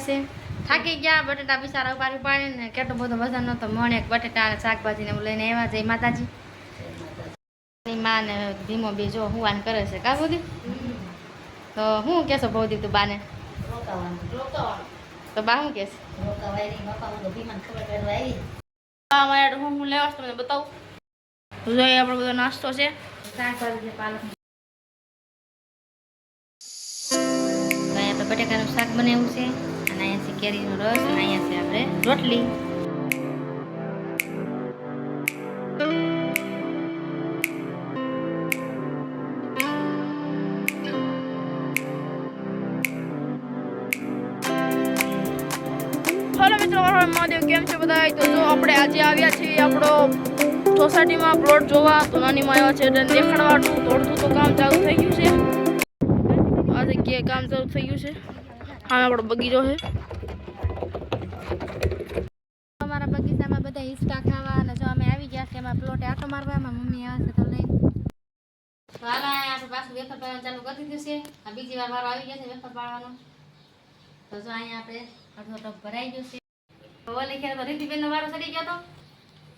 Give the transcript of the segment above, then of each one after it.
છે થાકી ગયા બટેટા બિચારા ઉપાડી પાડીને કેટલો બધો વજન નતો મણ એક બટેટા અને શાકભાજી ને લઈને આવ્યા જય માતાજી માં ને ધીમો બે જો હુવાન કરે છે કા બધી તો હું કેશો બહુદી તું બાને તો બા શું કહેશે હું લેવા તમને બતાવું જોઈએ આપણો બધો નાસ્તો છે શાકભાજી છે પાલક બટેકાનું શાક બનાવ્યું છે અને અહીંયા છે કેરીનો રસ અને અહીંયા છે આપણે રોટલી हेलो मित्रों महादेव केम छे बधाय तो जो આપણે આજે આવ્યા છીએ આપણો સોસાયટીમાં પ્લોટ જોવા તો નાનીમાં આવ્યા છે એટલે દેખાડવાનું થોડું તો કામ ચાલુ થઈ ગયું છે આ જગ્યાએ કામ ચાલુ થઈ ગયું છે હા આપણો બગીચો છે અમારા બગીચામાં બધા હિંચકા ખાવા અને જો અમે આવી ગયા છે એમાં પ્લોટે આટો મારવા એમાં મમ્મી આવે છે તો લઈને તો હાલ આપણે પાછું વેફર પાડવાનું ચાલુ કરી દીધું છે આ બીજી વાર મારો આવી ગયા છે વેફર પાડવાનો તો જો અહીંયા આપણે અડધો ટપ ભરાઈ ગયો છે ઓલી ખેર તો રીતિબેનનો વારો સડી ગયો તો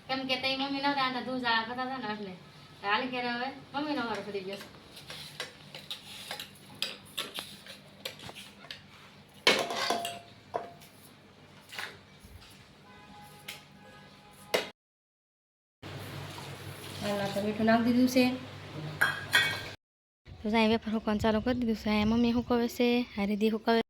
કેમ કે તઈ મમ્મી નહોતા આંટા ધૂજા કરતા હતા ને એટલે હાલી ખેર હવે મમ્મીનો વારો સડી ગયો તો મીઠું નાખી દીધું છે તો જાય વેફર હુકવાનું ચાલુ કરી દીધું છે અહીંયા મમ્મી હુકવે છે આ રીધી હુકવે